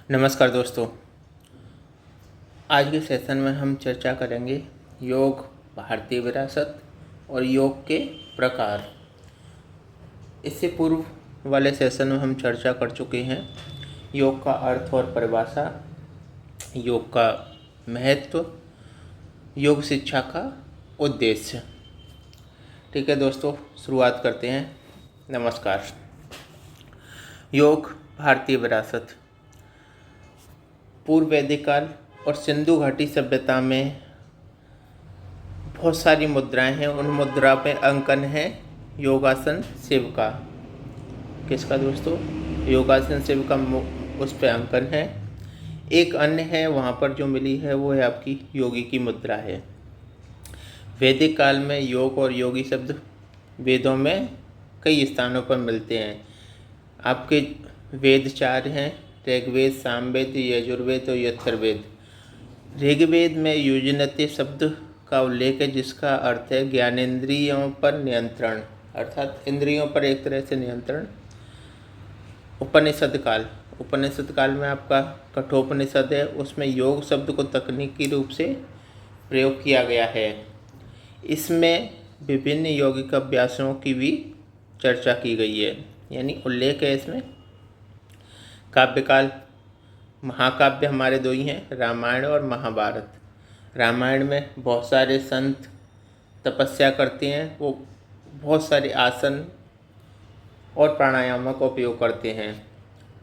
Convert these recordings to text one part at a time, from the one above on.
नमस्कार दोस्तों। आज के सेशन में हम चर्चा करेंगे योग, भारतीय विरासत और योग के प्रकार। इससे पूर्व वाले सेशन में हम चर्चा कर चुके हैं योग का अर्थ और परिभाषा, योग का महत्व, योग शिक्षा का उद्देश्य। ठीक है दोस्तों, शुरुआत करते हैं। नमस्कार। योग, भारतीय विरासत। पूर्व वैदिक काल और सिंधु घाटी सभ्यता में बहुत सारी मुद्राएं हैं। उन मुद्रा पे अंकन है योगासन शिव का। किसका दोस्तों? योगासन शिव का उस पे अंकन है। एक अन्य है वहाँ पर जो मिली है वो है आपकी योगी की मुद्रा है। वैदिक काल में योग और योगी शब्द वेदों में कई स्थानों पर मिलते हैं। आपके वेद चार हैं: ऋग्वेद, सामवेद, यजुर्वेद और अथर्ववेद। ऋग्वेद में युजनते शब्द का उल्लेख है, जिसका अर्थ है ज्ञानेंद्रियों पर नियंत्रण, अर्थात इंद्रियों पर एक तरह से नियंत्रण। उपनिषद काल में आपका कठोपनिषद है, उसमें योग शब्द को तकनीकी रूप से प्रयोग किया गया है। इसमें विभिन्न यौगिक अभ्यासों की भी चर्चा की गई है, यानी उल्लेख है इसमें। काव्यकाल, महाकाव्य हमारे दो ही हैं, रामायण और महाभारत। रामायण में बहुत सारे संत तपस्या करते हैं, वो बहुत सारे आसन और प्राणायामों का उपयोग करते हैं।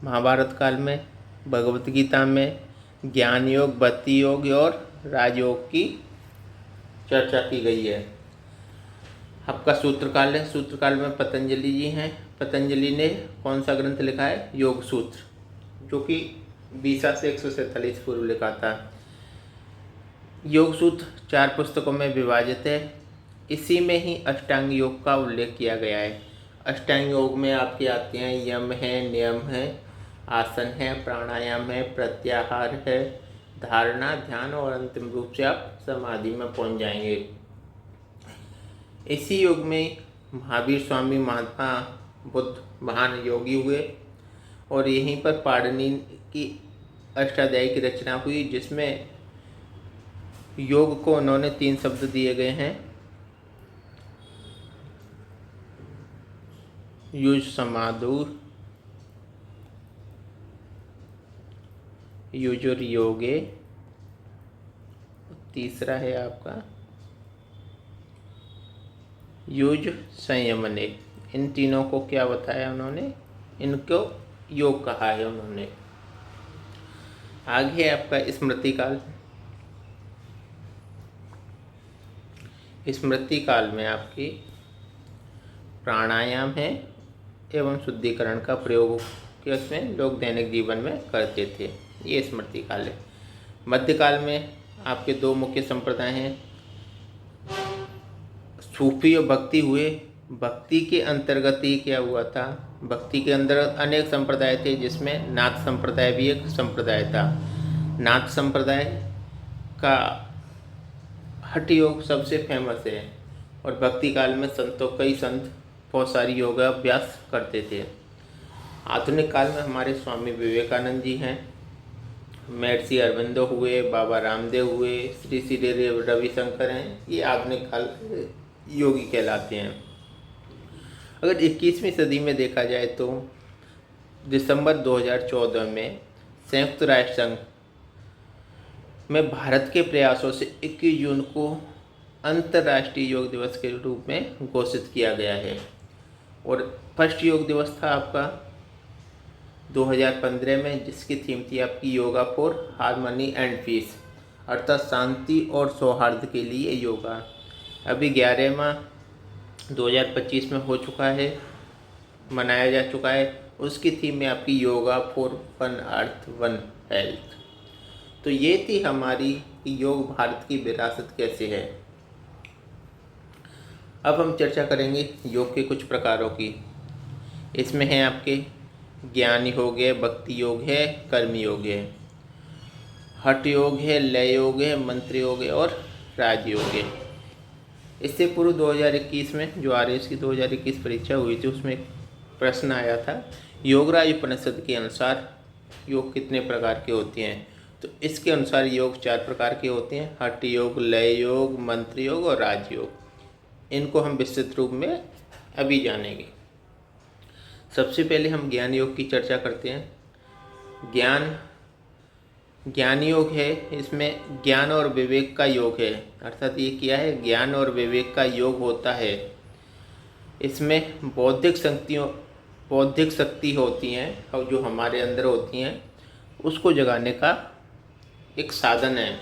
महाभारत काल में भगवत गीता में ज्ञान योग, भक्ति योग और राजयोग की चर्चा की गई है। आपका सूत्रकाल है। सूत्रकाल में पतंजलि जी हैं। पतंजलि ने कौन सा ग्रंथ लिखा है? योग सूत्र, जो कि 20 से 147 पूर्व लिखा था। योग सूत्र 4 पुस्तकों में विभाजित है। इसी में ही अष्टांग योग का उल्लेख किया गया है। अष्टांग योग में आपके आते हैं यम है, नियम है, आसन है, प्राणायाम है, प्रत्याहार है, धारणा, ध्यान और अंतिम रूप से आप समाधि में पहुंच जाएंगे। इसी योग में महावीर स्वामी, महात्मा बुद्ध महान योगी हुए और यहीं पर पाणिनि की अष्टाध्यायी की रचना हुई, जिसमें योग को उन्होंने 3 शब्द दिए गए हैं: युज समाधुर, युजुर योगे, तीसरा है आपका युज संयमने। इन तीनों को क्या बताया उन्होंने? इनको योग कहा है उन्होंने। आगे आपका स्मृति काल। स्मृति काल में आपकी प्राणायाम है एवं शुद्धिकरण का प्रयोग के उसमें लोग दैनिक जीवन में करते थे। ये स्मृति काल है। मध्यकाल में आपके 2 मुख्य संप्रदाय हैं, सूफी और भक्ति हुए। भक्ति के अंतर्गत ही क्या हुआ था? भक्ति के अंदर अनेक संप्रदाय थे, जिसमें नाथ संप्रदाय भी एक संप्रदाय था। नाथ संप्रदाय का हठ योग सबसे फेमस है और भक्ति काल में कई संत बहुत सारी योगा अभ्यास करते थे। आधुनिक काल में हमारे स्वामी विवेकानंद जी हैं, महर्षि अरविंदो हुए, बाबा रामदेव हुए, श्री श्री रविशंकर हैं। ये आधुनिक काल योगी कहलाते हैं। अगर 21वीं सदी में देखा जाए तो दिसंबर 2014 में संयुक्त राष्ट्र संघ में भारत के प्रयासों से 21 जून को अंतर्राष्ट्रीय योग दिवस के रूप में घोषित किया गया है। और फर्स्ट योग दिवस था आपका 2015 में, जिसकी थीम थी आपकी yoga for harmony and peace, अर्थात शांति और सौहार्द के लिए योगा। अभी 11वां 2025 में हो चुका है, मनाया जा चुका है। उसकी थीम में आपकी yoga for one earth one health. तो ये थी हमारी योग भारत की विरासत कैसे है। अब हम चर्चा करेंगे योग के कुछ प्रकारों की। इसमें है आपके ज्ञान योग है, भक्ति योग है, कर्म योग है, हठ योग है, लय योग है, मंत्र योग है और राजयोग है। इससे पूर्व 2021 में जो आरएस की 2021 परीक्षा हुई थी, उसमें एक प्रश्न आया था। योगराज उपनिषद के अनुसार योग कितने प्रकार के होते हैं, तो इसके अनुसार योग 4 प्रकार के होते हैं: हठ योग, लय योग, मंत्र योग और राजयोग। इनको हम विस्तृत रूप में अभी जानेंगे। सबसे पहले हम ज्ञान योग की चर्चा करते हैं। ज्ञान योग है, इसमें ज्ञान और विवेक का योग है। अर्थात ये क्या है, ज्ञान और विवेक का योग होता है। इसमें बौद्धिक शक्ति होती हैं और जो हमारे अंदर होती हैं उसको जगाने का एक साधन है।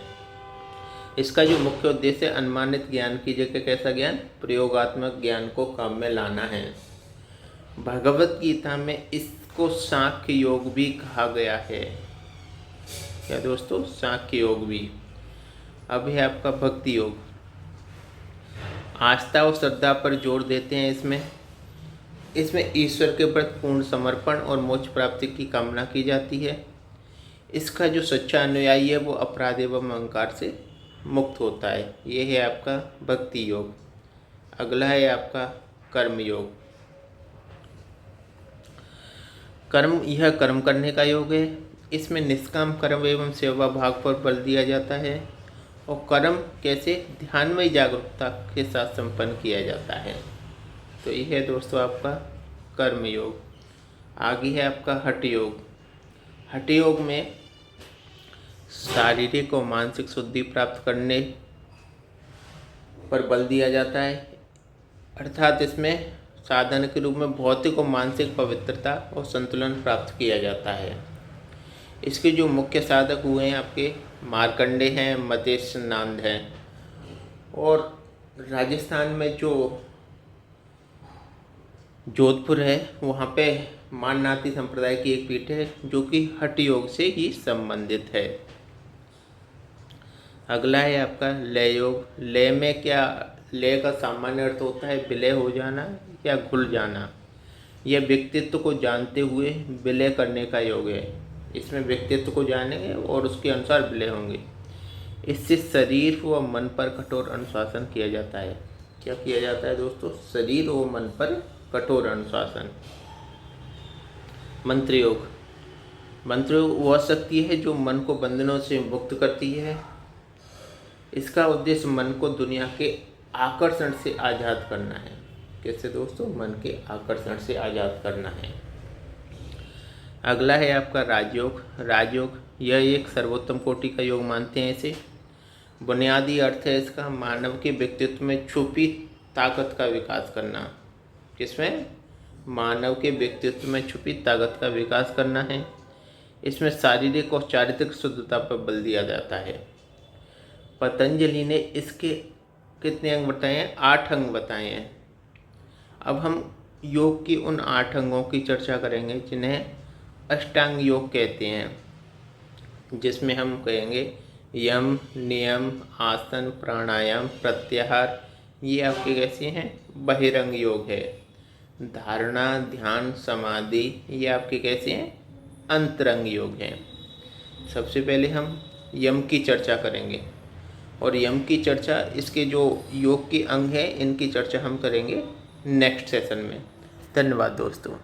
इसका जो मुख्य उद्देश्य है, अनुमानित ज्ञान की जगह कैसा ज्ञान, प्रयोगात्मक ज्ञान को काम में लाना है। भगवत गीता में इसको सांख्य योग भी कहा गया है। क्या दोस्तों, सांख्य योग भी। अब है आपका भक्ति योग। आस्था और श्रद्धा पर जोर देते हैं। इसमें ईश्वर के प्रति पूर्ण समर्पण और मोक्ष प्राप्ति की कामना की जाती है। इसका जो सच्चा अनुयायी है वो अपराध एवं अहंकार से मुक्त होता है। ये है आपका भक्ति योग। अगला है आपका कर्म योग। यह कर्म करने का योग है। इसमें निष्काम कर्म एवं सेवा भाव पर बल दिया जाता है और कर्म कैसे, ध्यानमयी जागरूकता के साथ संपन्न किया जाता है। तो ये है दोस्तों आपका कर्म योग। आगे है आपका हठ योग। हठ योग में शारीरिक और मानसिक शुद्धि प्राप्त करने पर बल दिया जाता है। अर्थात इसमें साधन के रूप में भौतिक और मानसिक पवित्रता और संतुलन प्राप्त किया जाता है। इसके जो मुख्य साधक हुए हैं आपके मार्कंडे हैं, मतेश नांद हैं। और राजस्थान में जो जोधपुर है वहाँ पे माननाथी संप्रदाय की एक पीठ है जो कि हठ योग से ही संबंधित है। अगला है आपका लय योग। लय में क्या, लय का सामान्य अर्थ होता है विलय हो जाना या घुल जाना। यह व्यक्तित्व को जानते हुए विलय करने का योग है। इसमें व्यक्तित्व को जानेंगे और उसके अनुसार विलय होंगे। इससे शरीर व मन पर कठोर अनुशासन किया जाता है। क्या किया जाता है दोस्तों, शरीर व मन पर कठोर अनुशासन। मंत्र योग। मंत्र योग वह शक्ति है जो मन को बंधनों से मुक्त करती है। इसका उद्देश्य मन को दुनिया के आकर्षण से आज़ाद करना है। कैसे दोस्तों, मन के आकर्षण से आज़ाद करना है। अगला है आपका राजयोग। राजयोग यह एक सर्वोत्तम कोटि का योग मानते हैं इसे। बुनियादी अर्थ है इसका मानव के व्यक्तित्व में छुपी ताकत का विकास करना। किसमें, मानव के व्यक्तित्व में छुपी ताकत का विकास करना है। इसमें शारीरिक और चारित्रिक शुद्धता पर बल दिया जाता है। पतंजलि ने इसके कितने अंग बताए हैं, 8 अंग बताए हैं। अब हम योग की उन 8 अंगों की चर्चा करेंगे जिन्हें अष्टांग योग कहते हैं, जिसमें हम कहेंगे यम, नियम, आसन, प्राणायाम, प्रत्याहार। ये आपके कैसे हैं, बहिरंग योग है। धारणा, ध्यान, समाधि, ये आपके कैसे हैं, अंतरंग योग हैं। सबसे पहले हम यम की चर्चा करेंगे और यम की चर्चा, इसके जो योग के अंग हैं इनकी चर्चा हम करेंगे नेक्स्ट सेशन में। धन्यवाद दोस्तों।